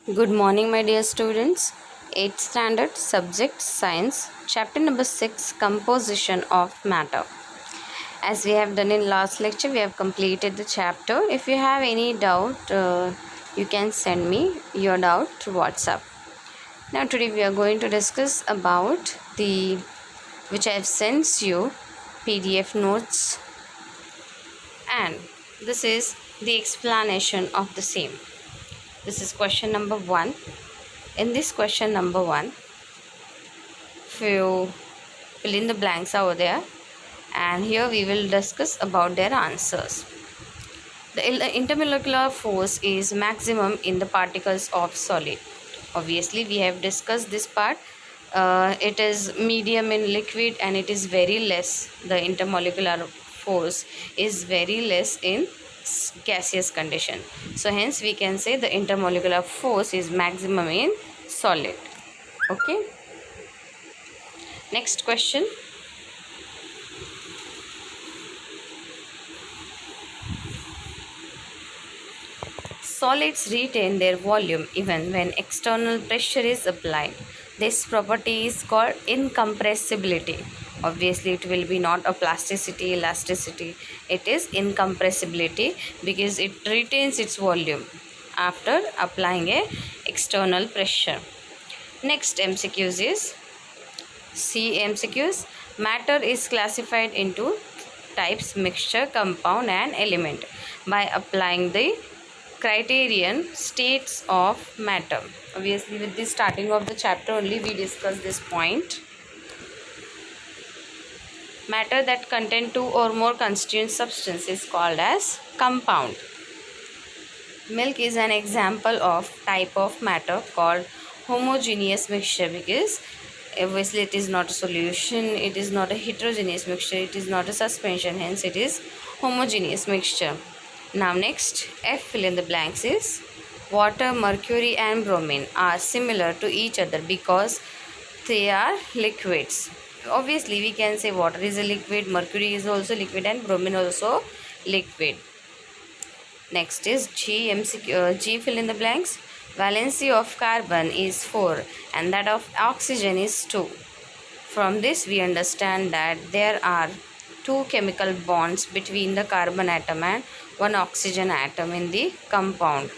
Good morning, my dear students. 8th standard subject science, chapter number 6, composition of matter. As we have done in last lecture, we have completed the chapter. If you have any doubt, you can send me your doubt through WhatsApp. Now, today we are going to discuss about the which I have sent you PDF notes, and this is the explanation of the same. This is question number 1. In this question number 1, few fill in the blanks over there, and here we will discuss about their answers. The intermolecular force is maximum in the particles of solid. Obviously, we have discussed this part. It is medium in liquid and it is very less. The intermolecular force is very less in gaseous condition. So hence we can say the intermolecular force is maximum in solid. Okay. Next question. Solids retain their volume even when external pressure is applied. This property is called incompressibility. Obviously, it will be not a plasticity, elasticity. It is incompressibility because it retains its volume after applying a external pressure. Next MCQs is MCQs. Matter is classified into types: mixture, compound and element by applying the criterion states of matter. Obviously, with the starting of the chapter only we discussed this point. Matter that contain two or more constituent substances is called as compound. Milk is an example of type of matter called homogeneous mixture because obviously it is not a solution, it is not a heterogeneous mixture, it is not a suspension, hence it is homogeneous mixture. Now next, F fill in the blanks is water, mercury and bromine are similar to each other because they are liquids. Obviously we can say water is a liquid, mercury is also liquid and bromine also liquid. Next is G fill in the blanks. Valency of carbon is 4 and that of oxygen is 2. From this we understand that there are two chemical bonds between the carbon atom and one oxygen atom in the compound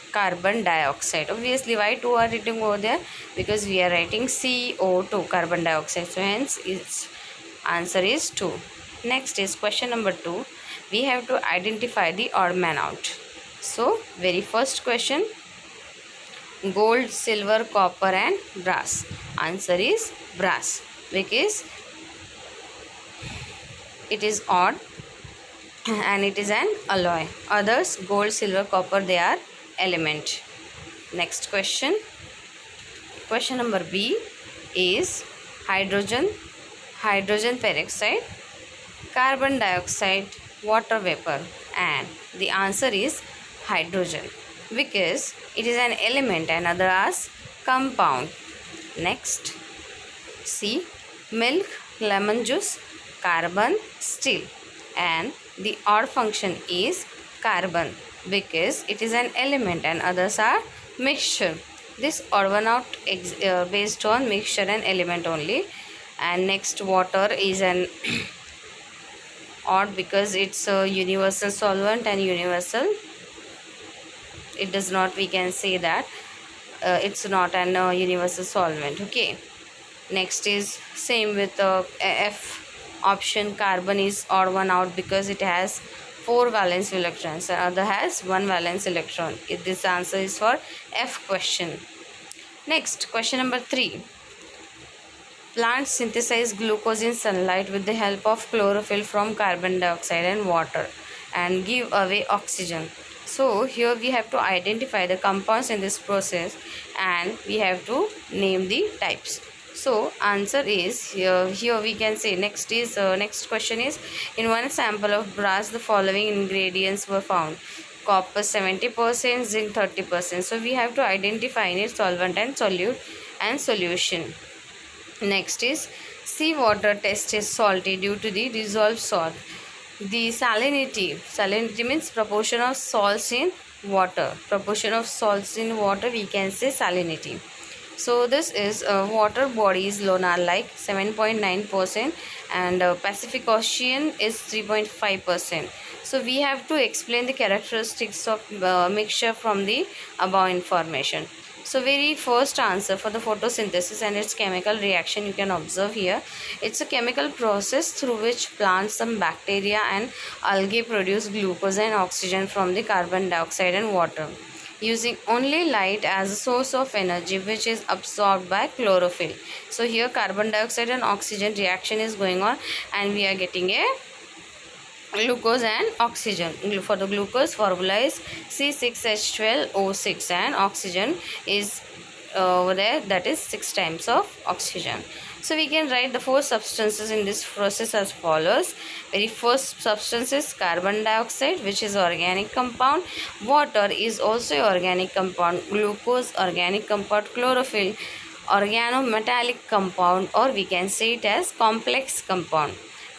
carbon dioxide. Obviously why 2 are written over there? Because we are writing CO2, carbon dioxide. So hence its answer is 2. Next is question number 2. We have to identify the odd man out. So very first question, gold, silver, copper and brass. Answer is brass because it is odd and it is an alloy. Others, gold, silver, copper, they are element. Next question. Question number B is hydrogen, hydrogen peroxide, carbon dioxide, water vapor, and the answer is hydrogen because it is an element and other as compound. Next, C, milk, lemon juice, carbon, steel, and the odd function is carbon because it is an element and others are mixture. This odd one out based on mixture and element only. And next, water is an odd because it's a universal solvent and universal, it does not, we can say that it's not an universal solvent. Okay. Next is same with F option, carbon is odd one out because it has 4 valence electrons and other has 1 valence electron. This answer is for F question. Next, question number 3. Plants synthesize glucose in sunlight with the help of chlorophyll from carbon dioxide and water and give away oxygen. So here we have to identify the compounds in this process and we have to name the types. So answer is here we can say next question is, in one sample of brass the following ingredients were found: copper 70%, zinc 30%. So we have to identify in its solvent and solute and solution. Next is seawater test is salty due to the dissolved salt. The salinity means proportion of salts in water. Proportion of salts in water, we can say salinity. So this is water bodies alone are like 7.9% and Pacific Ocean is 3.5%. So we have to explain the characteristics of mixture from the above information. So very first answer for the photosynthesis and its chemical reaction, you can observe here. It's a chemical process through which plants, some bacteria and algae produce glucose and oxygen from the carbon dioxide and water, using only light as a source of energy, which is absorbed by chlorophyll. So here carbon dioxide and oxygen reaction is going on and we are getting a glucose and oxygen. For the glucose formula is C6H12O6 and oxygen is over there, that is 6 times of oxygen. So we can write the 4 substances in this process as follows. Very first substance is carbon dioxide, which is organic compound. Water is also organic compound. Glucose organic compound. Chlorophyll organometallic compound, or we can say it as complex compound.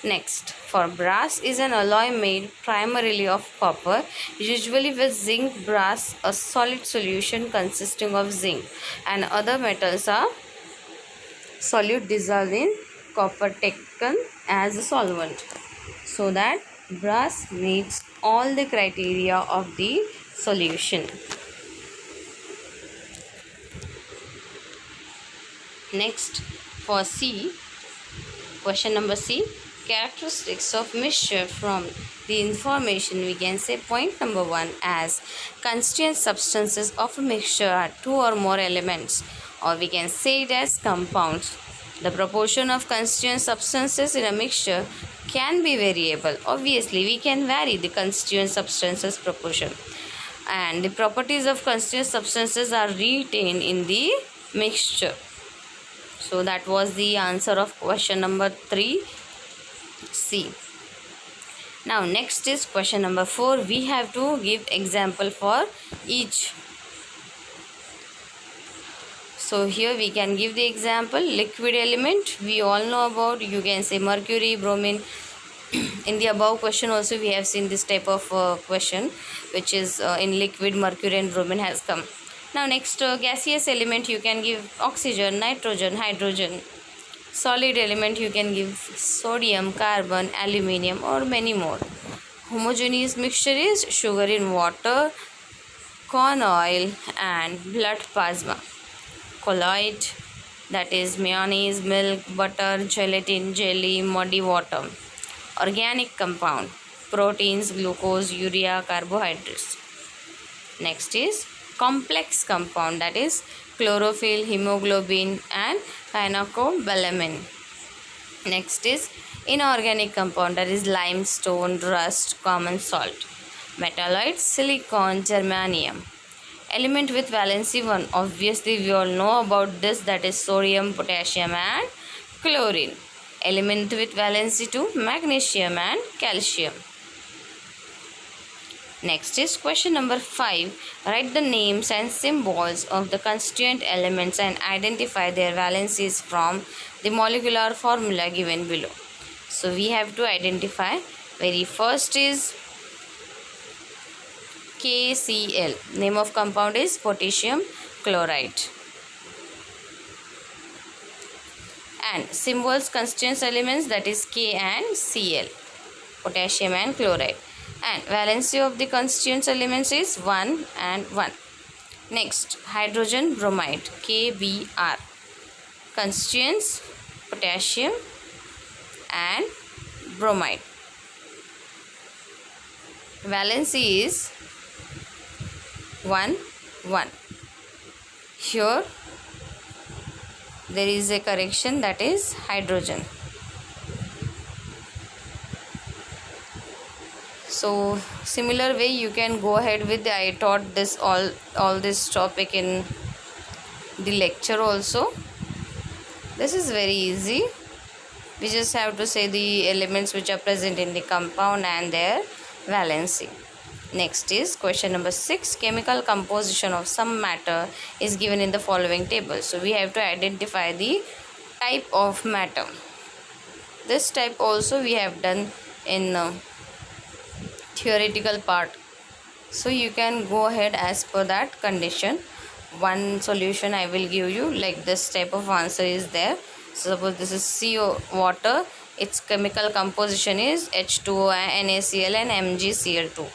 Next, for brass is an alloy made primarily of copper, usually with zinc. Brass, a solid solution consisting of zinc and other metals are solute dissolved in copper taken as a solvent. So that brass meets all the criteria of the solution. Next, for C, question number C, characteristics of mixture. From the information, we can say point number 1 as constituent substances of a mixture are 2 or more elements, or we can say it as compounds. The proportion of constituent substances in a mixture can be variable. Obviously, we can vary the constituent substances proportion, and the properties of constituent substances are retained in the mixture. So that was the answer of question number 3C. Now next is question number 4. We have to give example for each. So here we can give the example. Liquid element, we all know about, you can say mercury, bromine. In the above question also we have seen this type of question, which is in liquid mercury and bromine has come. Now next, gaseous element, you can give oxygen, nitrogen, hydrogen. Solid element, you can give sodium, carbon, aluminium, or many more. Homogeneous mixture is sugar in water, corn oil and blood plasma. Colloid, that is mayonnaise, milk, butter, gelatin, jelly, muddy water. Organic compound, proteins, glucose, urea, carbohydrates. Next is complex compound, that is chlorophyll, hemoglobin and cyanocobalamin. Next is inorganic compound, that is limestone, rust, common salt. Metalloids, silicon, germanium. Element with valency 1, obviously we all know about this, that is sodium, potassium and chlorine. Element with valency 2, magnesium and calcium. Next is question number 5. Write the names and symbols of the constituent elements and identify their valencies from the molecular formula given below. So we have to identify. Very first is KCl. Name of compound is potassium chloride. And symbols constituent elements, that is K and Cl, potassium and chloride. And valency of the constituent elements is 1 and 1. Next, hydrogen bromide, KBr. Constituents, potassium and bromide. Valency is 1 1. Here there is a correction, that is hydrogen. So similar way you can go ahead with I taught this all this topic in the lecture also. This is very easy. We just have to say the elements which are present in the compound and their valency. Next is question number 6. Chemical composition of some matter is given in the following table. So we have to identify the type of matter. This type also we have done in theoretical part. So you can go ahead as per that condition. One solution I will give you, like this type of answer is there. So suppose this is CO water, its chemical composition is H2O, NaCl and MgCl2.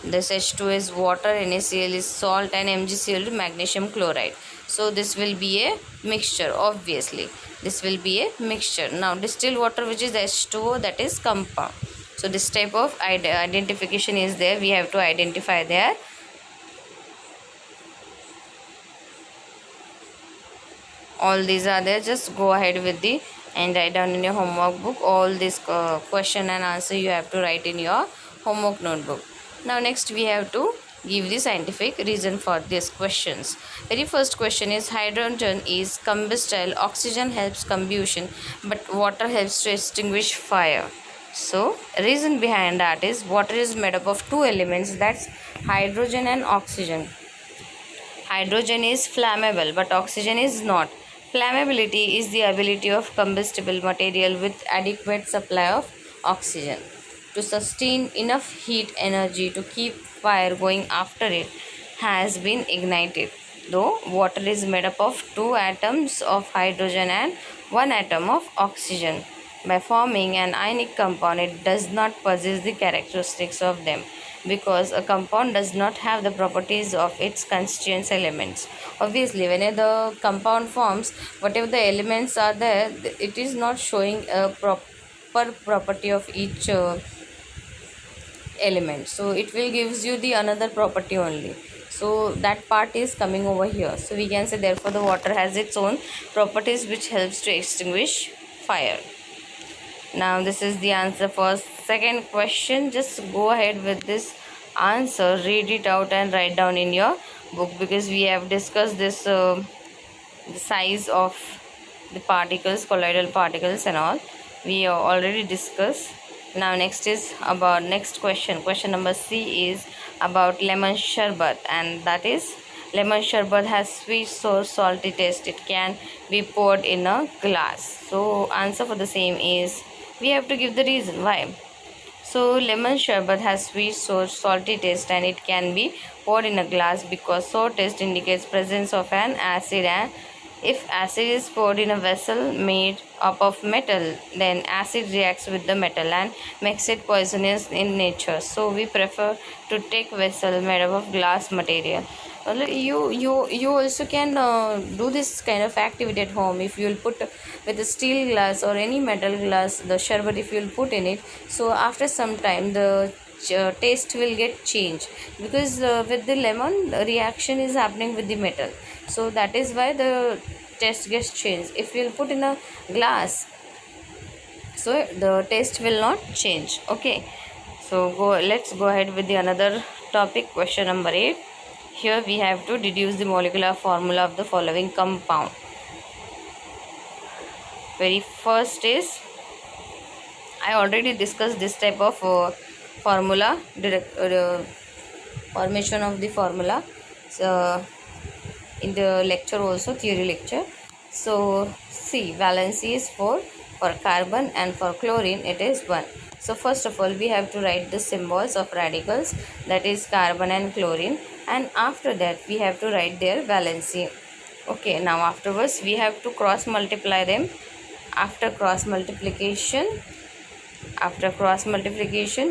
This H2 is water, NaCl is salt and MgCl is magnesium chloride. So this will be a mixture, obviously. This will be a mixture. Now distilled water, which is H2O, that is compound. So this type of identification is there. We have to identify there. All these are there. Just go ahead with the and write down in your homework book. All this question and answer you have to write in your homework notebook. Now next we have to give the scientific reason for these questions. Very first question is, hydrogen is combustible, oxygen helps combustion, but water helps to extinguish fire. So reason behind that is, water is made up of two elements, that's hydrogen and oxygen. Hydrogen is flammable but oxygen is not. Flammability is the ability of combustible material with adequate supply of oxygen to sustain enough heat energy to keep fire going after it has been ignited. Though water is made up of two atoms of hydrogen and one atom of oxygen, by forming an ionic compound, it does not possess the characteristics of them, because a compound does not have the properties of its constituent elements. Obviously, when the compound forms, whatever the elements are there, it is not showing a proper property of each element. So it will gives you the another property only. So that part is coming over here. So we can say, therefore the water has its own properties which helps to extinguish fire. Now this is the answer for second question. Just go ahead with this answer, read it out and write down in your book, because we have discussed this the size of the particles, colloidal particles and all. We already discussed. Now next is about next question. Question number C is about lemon sherbet, and that is, lemon sherbet has sweet, sour, salty taste. It can be poured in a glass. So answer for the same is, we have to give the reason why. So lemon sherbet has sweet, sour, salty taste and it can be poured in a glass because sour taste indicates presence of an acid, and if acid is poured in a vessel made up of metal, then acid reacts with the metal and makes it poisonous in nature. So we prefer to take vessel made up of glass material. You also can do this kind of activity at home. If you will put with a steel glass or any metal glass the sherbet, if you will put in it, so after some time the taste will get changed, because with the lemon the reaction is happening with the metal, so that is why the taste gets changed. If you will put in a glass, so the taste will not change. Okay, so let's go ahead with the another topic. Question number 8. Here we have to deduce the molecular formula of the following compound. Very first is, I already discussed this type of formula, formation of the formula, so in the lecture also, theory lecture. So see, valency is 4 for carbon and for chlorine it is 1. So first of all we have to write the symbols of radicals, that is carbon and chlorine, and after that we have to write their valency. Okay, now afterwards we have to cross multiply them. After cross multiplication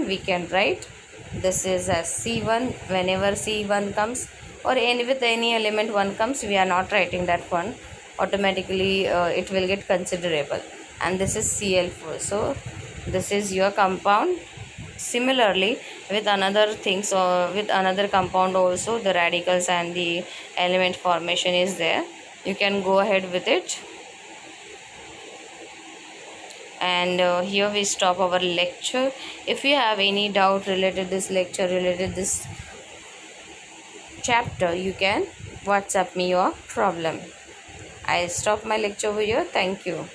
we can write this is as C1. Whenever C1 comes, or any with any element 1 comes, we are not writing that one, automatically it will get considerable, and this is Cl4. So this is your compound. Similarly with another things, or with another compound also, the radicals and the element formation is there. You can go ahead with it. And here we stop our lecture. If you have any doubt related this lecture, related this chapter, you can WhatsApp me your problem. I stop my lecture over here. Thank you.